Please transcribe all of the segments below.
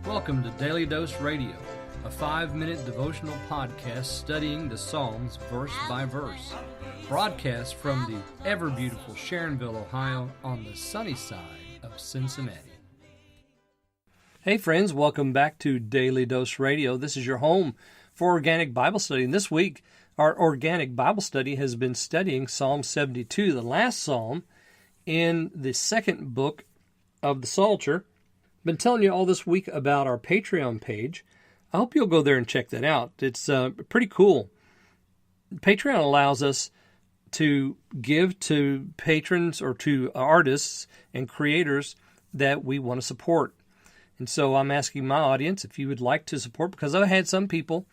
Welcome to Daily Dose Radio, a 5-minute devotional podcast studying the Psalms verse by verse. Broadcast from the ever-beautiful Sharonville, Ohio, on the sunny side of Cincinnati. Hey friends, welcome back to Daily Dose Radio. This is your home for Organic Bible Study. And this week, our Organic Bible Study has been studying Psalm 72, the last psalm in the second book of the Psalter. Been telling you all this week about our Patreon page. I hope you'll go there and check that out. It's pretty cool. Patreon allows us to give to patrons or to artists and creators that we want to support. And so I'm asking my audience if you would like to support, because I've had some people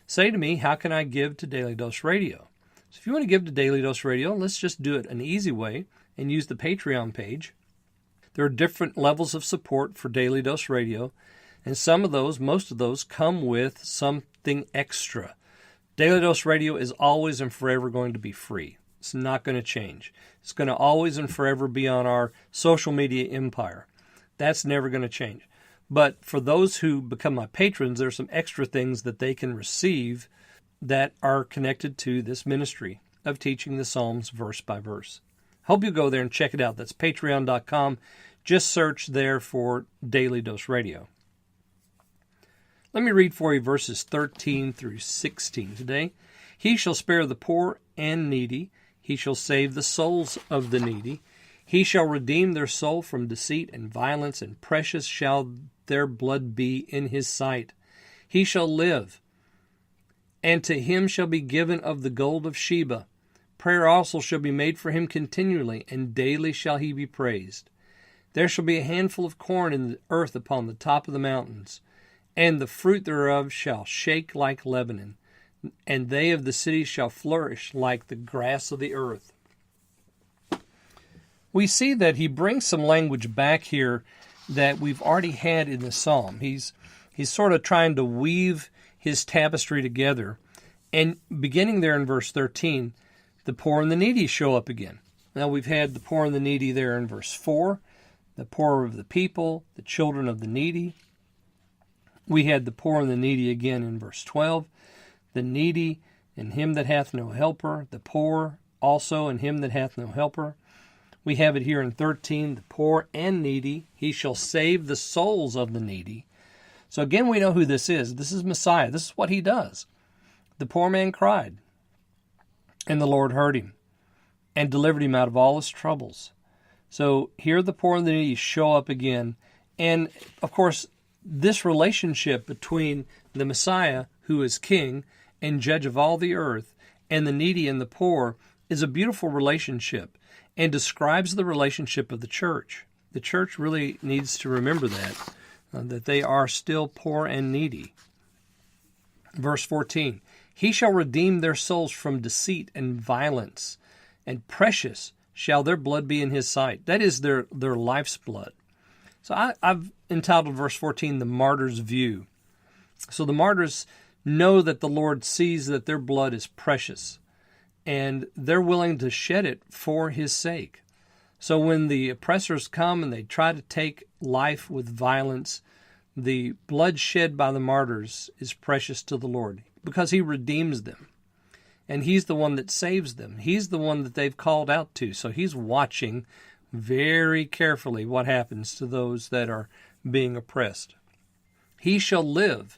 say to me, how can I give to Daily Dose Radio? So if you want to give to Daily Dose Radio, let's just do it an easy way and use the Patreon page. There are different levels of support for Daily Dose Radio, and most of those come with something extra. Daily Dose Radio is always and forever going to be free. It's not going to change. It's going to always and forever be on our social media empire. That's never going to change. But for those who become my patrons, there are some extra things that they can receive that are connected to this ministry of teaching the Psalms verse by verse. Hope you go there and check it out. That's patreon.com. Just search there for Daily Dose Radio. Let me read for you verses 13 through 16 today. He shall spare the poor and needy. He shall save the souls of the needy. He shall redeem their soul from deceit and violence, and precious shall their blood be in his sight. He shall live, and to him shall be given of the gold of Sheba. Prayer also shall be made for him continually, and daily shall he be praised. There shall be a handful of corn in the earth upon the top of the mountains, and the fruit thereof shall shake like Lebanon, and they of the city shall flourish like the grass of the earth. We see that he brings some language back here that we've already had in the psalm. He's sort of trying to weave his tapestry together. And beginning there in verse 13, the poor and the needy show up again. Now we've had the poor and the needy there in verse 4, the poor of the people, the children of the needy. We had the poor and the needy again in verse 12, the needy and him that hath no helper, the poor also and him that hath no helper. We have it here in 13, the poor and needy. He shall save the souls of the needy. So again, we know who this is. This is Messiah. This is what he does. The poor man cried, and the Lord heard him and delivered him out of all his troubles. So here the poor and the needy show up again. And of course, this relationship between the Messiah, who is king and judge of all the earth, and the needy and the poor is a beautiful relationship and describes the relationship of the church. The church really needs to remember that they are still poor and needy. Verse 14, he shall redeem their souls from deceit and violence, and precious shall their blood be in his sight. That is their life's blood. So I've entitled verse 14, the martyr's view. So the martyrs know that the Lord sees that their blood is precious, and they're willing to shed it for his sake. So when the oppressors come and they try to take life with violence, the blood shed by the martyrs is precious to the Lord because he redeems them. And he's the one that saves them. He's the one that they've called out to. So he's watching very carefully what happens to those that are being oppressed. He shall live,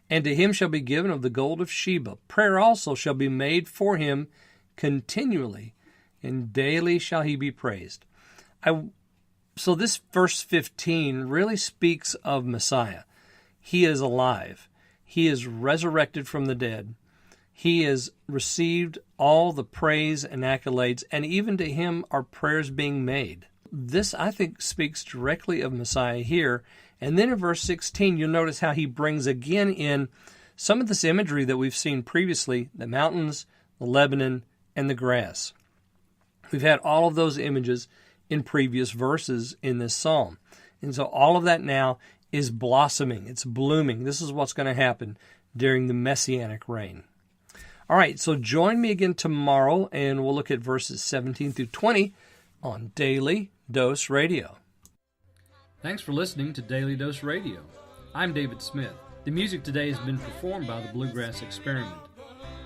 and to him shall be given of the gold of Sheba. Prayer also shall be made for him continually, and daily shall he be praised. So this verse 15 really speaks of Messiah. He is alive. He is resurrected from the dead. He has received all the praise and accolades, and even to him are prayers being made. This, I think, speaks directly of Messiah here. And then in verse 16, you'll notice how he brings again in some of this imagery that we've seen previously, the mountains, the Lebanon, and the grass. We've had all of those images in previous verses in this psalm. And so all of that now is blossoming. It's blooming. This is what's going to happen during the Messianic reign. All right, so join me again tomorrow, and we'll look at verses 17 through 20 on Daily Dose Radio. Thanks for listening to Daily Dose Radio. I'm David Smith. The music today has been performed by the Bluegrass Experiment.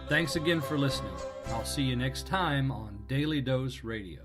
Thanks again for listening. I'll see you next time on Daily Dose Radio.